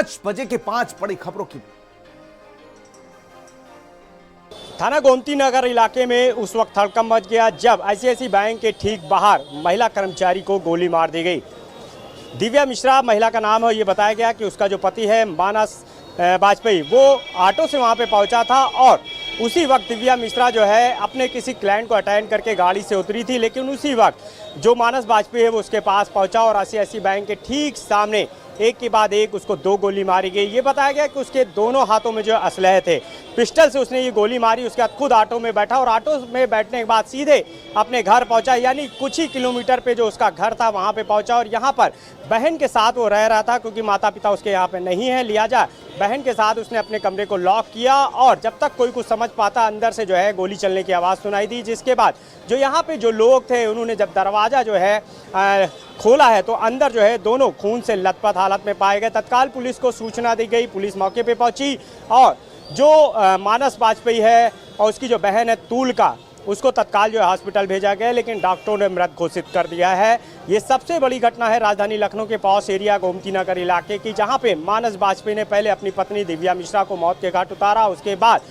5 बजे के 5 बड़ी खबरों की। थाना गोमती नगर इलाके में उस वक्त हड़कंप मच गया जब आईसीआईसीआई बैंक के ठीक बाहर महिला कर्मचारी को गोली मार दी गई। दिव्या मिश्रा महिला का नाम है। ये बताया गया कि उसका जो पति है मानस वाजपेयी, वो ऑटो से वहां पे पहुंचा था और उसी वक्त दिव्या मिश्रा जो है अपने किसी क्लाइंट को अटेंड करके गाड़ी से उतरी थी, लेकिन उसी वक्त जो मानस वाजपेयी है वो उसके पास पहुंचा और आईसीआईसीआई बैंक के ठीक सामने एक के बाद एक उसको 2 गोली मारी गई। ये बताया गया कि उसके दोनों हाथों में जो असलहे थे, पिस्टल से उसने ये गोली मारी। उसके बाद खुद ऑटो में बैठा और ऑटो में बैठने के बाद सीधे अपने घर पहुंचा, यानी कुछ ही किलोमीटर पे जो उसका घर था वहां पे पहुंचा और यहाँ पर बहन के साथ वो रह रहा था क्योंकि माता पिता उसके यहाँ पे नहीं है। लिहाजा बहन के साथ उसने अपने कमरे को लॉक किया और जब तक कोई कुछ समझ पाता अंदर से जो है गोली चलने की आवाज़ सुनाई दी, जिसके बाद जो यहाँ पे जो लोग थे उन्होंने जब दरवाज़ा जो है खोला है तो अंदर जो है दोनों खून से लथपथ हालत में पाए गए। तत्काल पुलिस को सूचना दी गई, पुलिस मौके पे पहुंची और जो मानस वाजपेयी है और उसकी जो बहन है तुलका, उसको तत्काल जो है हॉस्पिटल भेजा गया, लेकिन डॉक्टरों ने मृत घोषित कर दिया है। ये सबसे बड़ी घटना है राजधानी लखनऊ के पॉश एरिया गोमती नगर इलाके की, जहां पे मानस वाजपेयी ने पहले अपनी पत्नी दिव्या मिश्रा को मौत के घाट उतारा, उसके बाद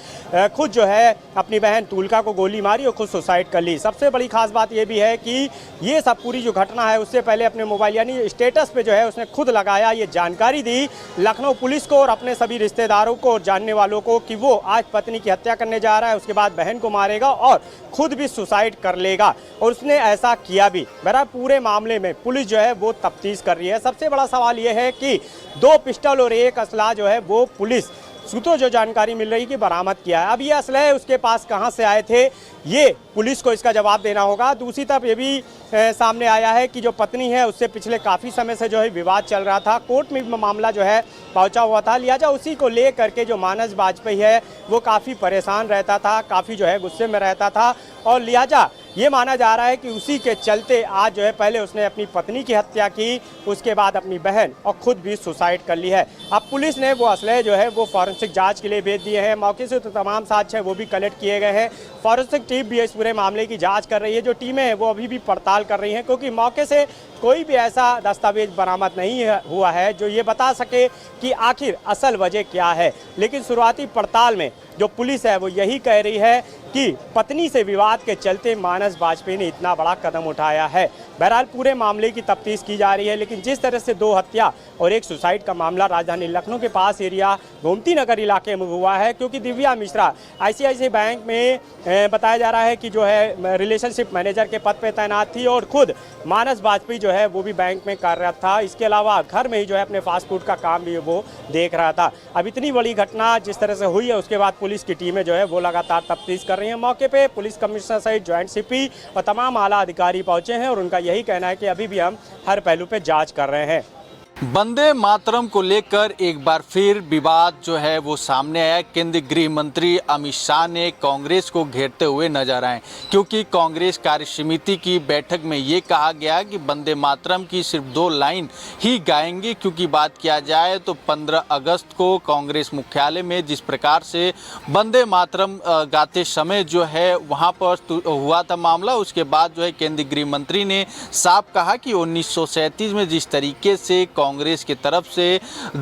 खुद जो है अपनी बहन तुलका को गोली मारी और खुद सुसाइड कर ली। सबसे बड़ी खास बात ये भी है कि ये सब पूरी जो घटना है उससे पहले अपने मोबाइल यानी स्टेटस पे जो है उसने खुद लगाया, ये जानकारी दी लखनऊ पुलिस को और अपने सभी रिश्तेदारों को और जानने वालों को कि वो आज पत्नी की हत्या करने जा रहा है, उसके बाद बहन को मारेगा और खुद भी सुसाइड कर लेगा, और उसने ऐसा किया भी। बहरहाल पूरे मामले में पुलिस जो है वो तफ्तीश कर रही है। सबसे बड़ा सवाल ये है कि 2 पिस्टल और 1 असला जो है वो पुलिस सूत्रों जो जानकारी मिल रही कि बरामद किया है। अब ये असलहे उसके पास कहां से आए थे, ये पुलिस को इसका जवाब देना होगा। दूसरी तरफ ये भी सामने आया है कि जो पत्नी है उससे पिछले काफ़ी समय से जो है विवाद चल रहा था, कोर्ट में मामला जो है पहुंचा हुआ था। लिहाजा उसी को ले करके जो मानस वाजपेयी है वो काफ़ी परेशान रहता था, काफ़ी जो है गुस्से में रहता था और लिहाजा ये माना जा रहा है कि उसी के चलते आज जो है पहले उसने अपनी पत्नी की हत्या की, उसके बाद अपनी बहन और खुद भी सुसाइड कर ली है। अब पुलिस ने वो असलहे जो है वो फॉरेंसिक जांच के लिए भेज दिए हैं। मौके से तो तमाम साक्ष्य है वो भी कलेक्ट किए गए हैं। फॉरेंसिक टीम भी इस पूरे मामले की जांच कर रही है। जो टीमें हैं वो अभी भी पड़ताल कर रही हैं क्योंकि मौके से कोई भी ऐसा दस्तावेज बरामद नहीं हुआ है जो ये बता सके कि आखिर असल वजह क्या है। लेकिन शुरुआती पड़ताल में जो पुलिस है वो यही कह रही है कि पत्नी से विवाद के चलते मानस वाजपेयी ने इतना बड़ा कदम उठाया है। बहरहाल पूरे मामले की तफ्तीश की जा रही है, लेकिन जिस तरह से 2 हत्या और 1 सुसाइड का मामला राजधानी लखनऊ के पास एरिया गोमती नगर इलाके में हुआ है, क्योंकि दिव्या मिश्रा आईसीआईसीआई बैंक में बताया जा रहा है कि जो है रिलेशनशिप मैनेजर के पद पर तैनात थी और खुद मानस वाजपेयी जो है वो भी बैंक में कार्यरत था। इसके अलावा घर में ही जो है अपने फास्ट फूड का काम भी वो देख रहा था। अब इतनी बड़ी घटना जिस तरह से हुई है उसके बाद पुलिस की टीमें जो है वो लगातार तफ्तीश कर रही हैं। मौके पे पुलिस कमिश्नर सहित ज्वाइंट सीपी और तमाम आला अधिकारी पहुंचे हैं और उनका यही कहना है कि अभी भी हम हर पहलू पे जांच कर रहे हैं। वंदे मातरम को लेकर एक बार फिर विवाद जो है वो सामने आया। केंद्रीय गृह मंत्री अमित शाह ने कांग्रेस को घेरते हुए नजर आए, क्योंकि कांग्रेस कार्य समिति की बैठक में ये कहा गया कि वंदे मातरम की सिर्फ 2 लाइन ही गाएंगे, क्योंकि बात किया जाए तो 15 अगस्त को कांग्रेस मुख्यालय में जिस प्रकार से वंदे मातरम गाते समय जो है वहाँ पर हुआ था मामला, उसके बाद जो है केंद्रीय गृह मंत्री ने साफ कहा कि 1937 में जिस तरीके से कांग्रेस की तरफ से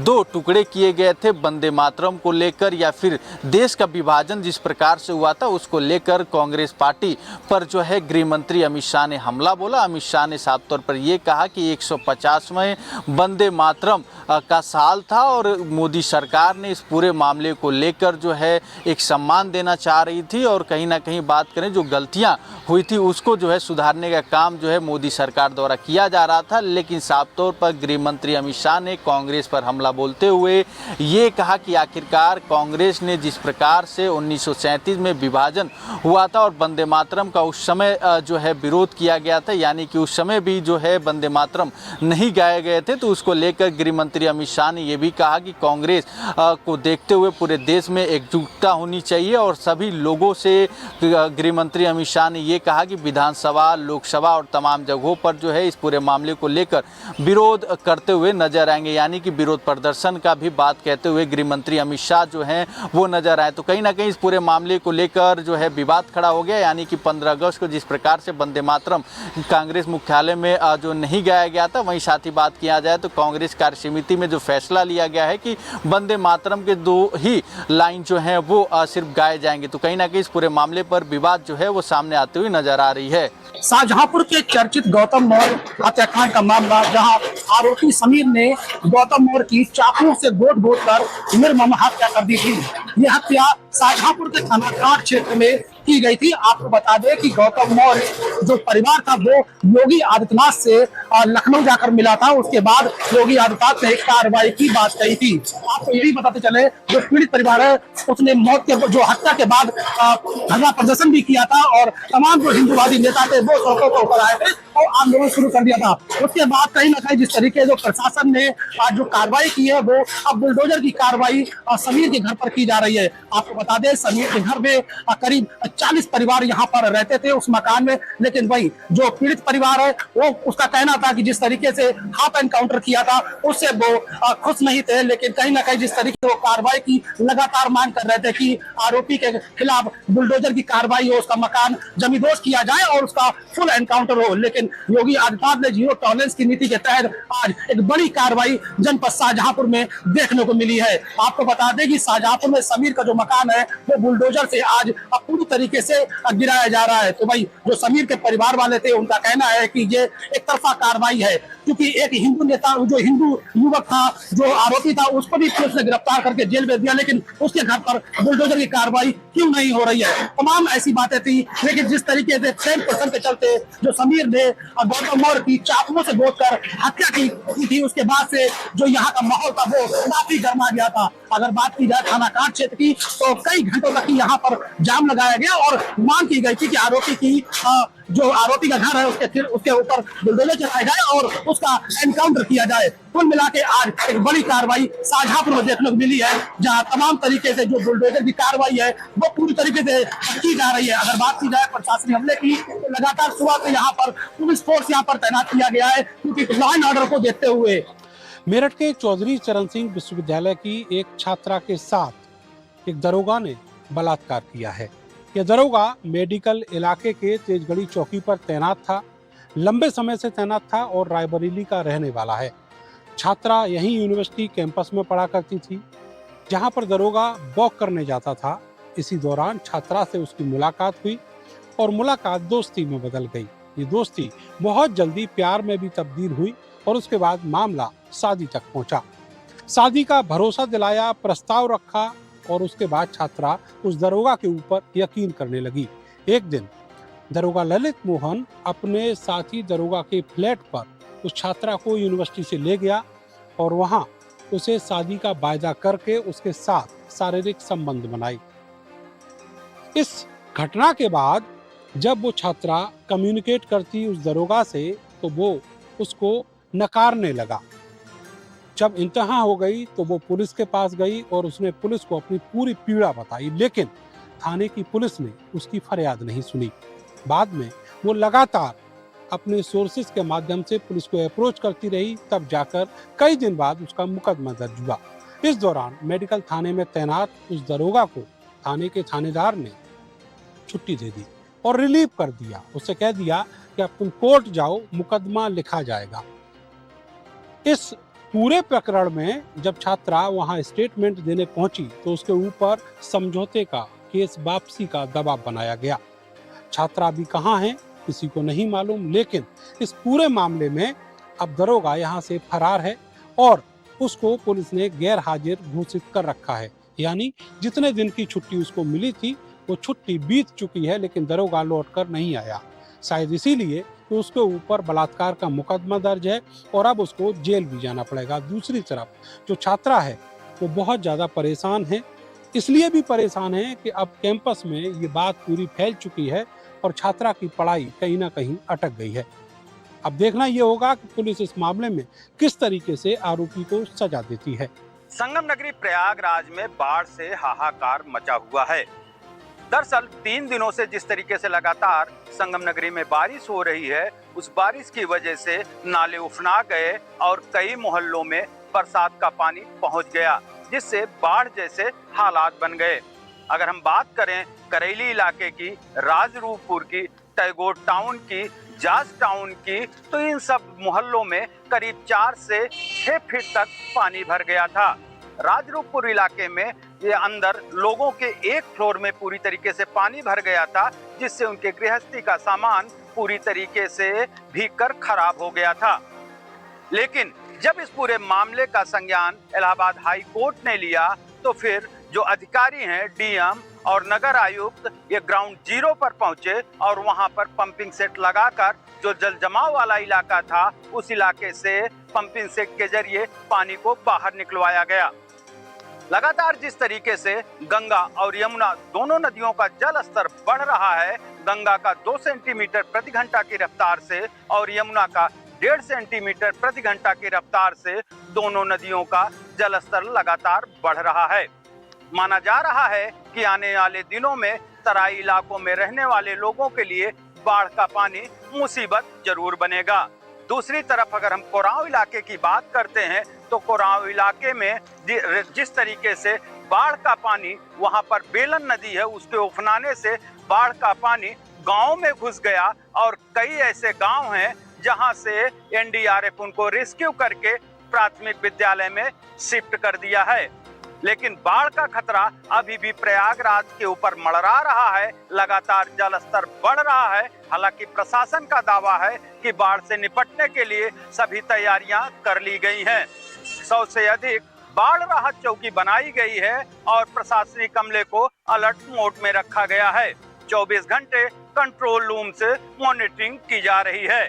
2 टुकड़े किए गए थे वंदे मातरम को लेकर, या फिर देश का विभाजन जिस प्रकार से हुआ था उसको लेकर कांग्रेस पार्टी पर जो है गृह मंत्री अमित शाह ने हमला बोला। अमित शाह ने साफ तौर पर यह कहा कि 150वें वंदे मातरम का साल था और मोदी सरकार ने इस पूरे मामले को लेकर जो है एक सम्मान देना चाह रही थी और कहीं ना कहीं बात करें जो गलतियां हुई थी उसको जो है सुधारने का काम जो है मोदी सरकार द्वारा किया जा रहा था। लेकिन साफ तौर पर गृह मंत्री अमित शाह ने कांग्रेस पर हमला बोलते हुए ये कहा कि आखिरकार कांग्रेस ने जिस प्रकार से 1937 में विभाजन हुआ था और वंदे मातरम का उस समय जो है विरोध किया गया था, यानी कि उस समय भी जो है वंदे मातरम नहीं गाए गए थे, तो उसको लेकर गृह मंत्री अमित शाह ने यह भी कहा कि कांग्रेस को देखते हुए पूरे देश में एकजुटता होनी चाहिए और सभी लोगों से गृह मंत्री अमित शाह ने यह कहा कि विधानसभा, लोकसभा और तमाम जगहों पर जो है इस पूरे मामले को लेकर विरोध करते हुए हुए नजर आएंगे, यानी कि विरोध प्रदर्शन का भी बात कहते हुए गृह मंत्री अमित शाह जो हैं वो नजर आए। तो कहीं ना कहीं इस पूरे मामले को लेकर जो है विवाद खड़ा हो गया, यानी कि 15 अगस्त को जिस प्रकार से वंदे मातरम कांग्रेस मुख्यालय में जो नहीं गाया गया था, वहीं साथ ही बात किया जाए तो कांग्रेस कार्य समिति में जो फैसला लिया गया है कि वंदे मातरम के 2 ही लाइन जो है वो सिर्फ गाए जाएंगे। तो कहीं ना कहीं इस पूरे मामले पर विवाद जो है वो सामने आते हुए नजर आ रही है। शाहजहांपुर के चर्चित गौतम मौर्य हत्याकांड का मामला, जहां आरोपी समीर ने गौतम मौर्य की चाकुओं से गोद कर निर्मम हत्या कर दी थी। यह हत्या शाहजहांपुर के थाना कांट क्षेत्र में की गई थी। आपको बता दें कि गौतम मौर्य जो परिवार था वो योगी आदित्यनाथ से लखनऊ जाकर मिला था। उसके बाद योगी आदित्यनाथ ने एक कार्रवाई की बात कही थी। आपको ये भी बताते चले, जो पीड़ित परिवार है उसने मौत के जो हत्या के बाद धरना प्रदर्शन भी किया था और तमाम जो हिंदूवादी नेता थे वो सड़कों पर उतर आए थे और आंदोलन शुरू कर दिया था। उसके बाद कहीं ना कहीं जिस तरीके जो प्रशासन ने जो कार्रवाई की है वो अब बुलडोजर की कार्रवाई समीर के घर पर की जा रही है। आपको बता दें, समीर के घर में करीब 40 परिवार यहाँ पर रहते थे उस मकान में, लेकिन वही जो पीड़ित परिवार है वो उसका कहना था कि जिस तरीके से हाफ एनकाउंटर किया था उससे वो खुश नहीं थे। लेकिन कहीं ना कहीं जिस तरीके से वो कार्रवाई की लगातार मांग कर रहे थे कि आरोपी के खिलाफ बुलडोजर की कार्रवाई हो, उसका मकान जमींदोज किया जाए और उसका फुल एनकाउंटर हो। लेकिन योगी आदित्यनाथ ने जीरो टॉलरेंस की नीति के तहत आज एक बड़ी कार्रवाई जनपद शाहजहांपुर में देखने को मिली है। आपको बता दें कि शाहजहांपुर में समीर का जो मकान है वो बुलडोजर से आज पूरी तरीके से गिराया जा रहा है। तो भाई जो समीर के परिवार वाले थे उनका कहना है कि ये एक तरफा कार्रवाई है, क्योंकि एक हिंदू नेता जो हिंदू युवक था जो आरोपी था उसको भी पुलिस ने गिरफ्तार करके जेल भेज दिया, लेकिन उसके घर पर बुलडोजर की कार्रवाई क्यों नहीं हो रही है। तमाम ऐसी बातें थी। लेकिन जिस तरीके से प्रेम प्रसंग के चलते जो समीर ने गौतम मौर्य की चाकुओं से गोदकर हत्या की थी, उसके बाद से जो यहाँ का माहौल था वो काफी गर्मा गया था। अगर बात की जाए थाना कांट क्षेत्र की तो कई घंटों तक यहाँ पर जाम लगाया गया और मांग की गई थी कि आरोपी की जो आरोपी का घर है उसके ऊपर बुलडोजर चलाया जाए और उसका एनकाउंटर किया जाए। कुल मिला के आज एक बड़ी कार्रवाई शाहजहांपुर में देखने को मिली है, जहां तमाम तरीके से जो बुलडोजर की कार्रवाई है वो पूरी तरीके से की जा रही है। अगर बात की जाए प्रशासनिक हमले की तो लगातार सुबह से यहाँ पर पुलिस फोर्स यहाँ पर तैनात किया गया है, क्योंकि लॉ एंड ऑर्डर को देखते हुए। मेरठ के चौधरी चरण सिंह विश्वविद्यालय की एक छात्रा के साथ एक दरोगा ने बलात्कार किया है। यह दरोगा मेडिकल इलाके के तेजगढ़ी चौकी पर तैनात था, लंबे समय से तैनात था और रायबरेली का रहने वाला है। छात्रा यहीं यूनिवर्सिटी कैंपस में पढ़ा करती थी, जहां पर दरोगा वॉक करने जाता था। इसी दौरान छात्रा से उसकी मुलाकात हुई और मुलाकात दोस्ती में बदल गई। ये दोस्ती बहुत जल्दी प्यार में भी तब्दील हुई और उसके बाद मामला शादी तक पहुंचा। शादी का भरोसा दिलाया, प्रस्ताव रखा और उसके बाद छात्रा उस दरोगा के ऊपर यकीन करने लगी। एक दिन दरोगा ललित मोहन अपने साथी दरोगा के फ्लैट पर उस छात्रा को यूनिवर्सिटी से ले गया और वहां उसे शादी का वायदा करके उसके साथ शारीरिक संबंध बनाई। इस घटना के बाद जब वो छात्रा कम्युनिकेट करती उस दरोगा से तो वो उसको नकारने लगा। जब इंतहा हो गई तो वो पुलिस के पास गई और उसने पुलिस को अपनी पूरी पीड़ा बताई, लेकिन थाने की पुलिस ने उसकी फरियाद नहीं सुनी। बाद में वो लगातार अपने सोर्सेज के माध्यम से पुलिस को अप्रोच करती रही, तब जाकर कई दिन बाद उसका मुकदमा दर्ज हुआ। इस दौरान मेडिकल थाने में तैनात उस दरोगा को थाने के थानेदार ने छुट्टी दे दी और रिलीव कर दिया। उससे कह दिया कि अब तुम कोर्ट जाओ, मुकदमा लिखा जाएगा। इस पूरे प्रकरण में जब छात्रा वहां स्टेटमेंट देने पहुंची तो उसके ऊपर समझौते का, केस वापसी का दबाव बनाया गया। छात्रा अभी कहां है किसी को नहीं मालूम, लेकिन इस पूरे मामले में अब दरोगा यहां से फरार है और उसको पुलिस ने गैर हाजिर घोषित कर रखा है। यानी जितने दिन की छुट्टी उसको मिली थी वो छुट्टी बीत चुकी है, लेकिन दरोगा लौट कर नहीं आया। शायद इसीलिए तो उसके ऊपर बलात्कार का मुकदमा दर्ज है और अब उसको जेल भी जाना पड़ेगा। दूसरी तरफ जो छात्रा है वो बहुत ज़्यादा परेशान है, इसलिए भी परेशान है कि अब कैंपस में ये बात पूरी फैल चुकी है और छात्रा की पढ़ाई कहीं ना कहीं अटक गई है। अब देखना ये होगा कि पुलिस इस मामले में किस तरीके से आरोपी को सजा देती है। संगम नगरी प्रयागराज में बाढ़ से हाहाकार मचा हुआ है। दरअसल 3 दिनों से जिस तरीके से लगातार संगम नगरी में बारिश हो रही है उस बारिश की वजह से नाले उफना गए और कई मोहल्लों में बरसात का पानी पहुंच गया, जिससे बाढ़ जैसे हालात बन गए। अगर हम बात करें करेली इलाके की, राजरूपपुर की, टैगोर टाउन की, जाज टाउन की, तो इन सब मोहल्लों में करीब 4 से 6 फीट तक पानी भर गया था। राजरूपपुर इलाके में ये अंदर लोगों के एक फ्लोर में पूरी तरीके से पानी भर गया था, जिससे उनके गृहस्थी का सामान पूरी तरीके से भीगकर खराब हो गया था। लेकिन जब इस पूरे मामले का संज्ञान इलाहाबाद हाई कोर्ट ने लिया, तो फिर जो अधिकारी हैं, डीएम और नगर आयुक्त, ये ग्राउंड जीरो पर पहुंचे और वहां पर पंपिंग सेट लगाकर जो जल जमाव वाला इलाका था, उस इलाके से पंपिंग सेट के जरिए पानी को बाहर निकलवाया गया। लगातार जिस तरीके से गंगा और यमुना दोनों नदियों का जल स्तर बढ़ रहा है, गंगा का 2 सेंटीमीटर प्रति घंटा की रफ्तार से और यमुना का 1.5 सेंटीमीटर प्रति घंटा की रफ्तार से दोनों नदियों का जल स्तर लगातार बढ़ रहा है। माना जा रहा है कि आने वाले दिनों में तराई इलाकों में रहने वाले लोगों के लिए बाढ़ का पानी मुसीबत जरूर बनेगा। दूसरी तरफ अगर हम कोरांव इलाके की बात करते हैं, तो कोरांव इलाके में जिस तरीके से बाढ़ का पानी, वहां पर बेलन नदी है, उसके उफनाने से बाढ़ का पानी गांव में घुस गया और कई ऐसे गांव हैं जहां से एनडीआरएफ उनको रेस्क्यू करके प्राथमिक विद्यालय में शिफ्ट कर दिया है। लेकिन बाढ़ का खतरा अभी भी प्रयागराज के ऊपर मंडरा रहा है, लगातार जल स्तर बढ़ रहा है। हालांकि प्रशासन का दावा है कि बाढ़ से निपटने के लिए सभी तैयारियां कर ली गई हैं। 100 से अधिक बाढ़ राहत चौकी बनाई गई है और प्रशासनिक अमले को अलर्ट मोड में रखा गया है। 24 घंटे कंट्रोल रूम से मॉनिटरिंग की जा रही है।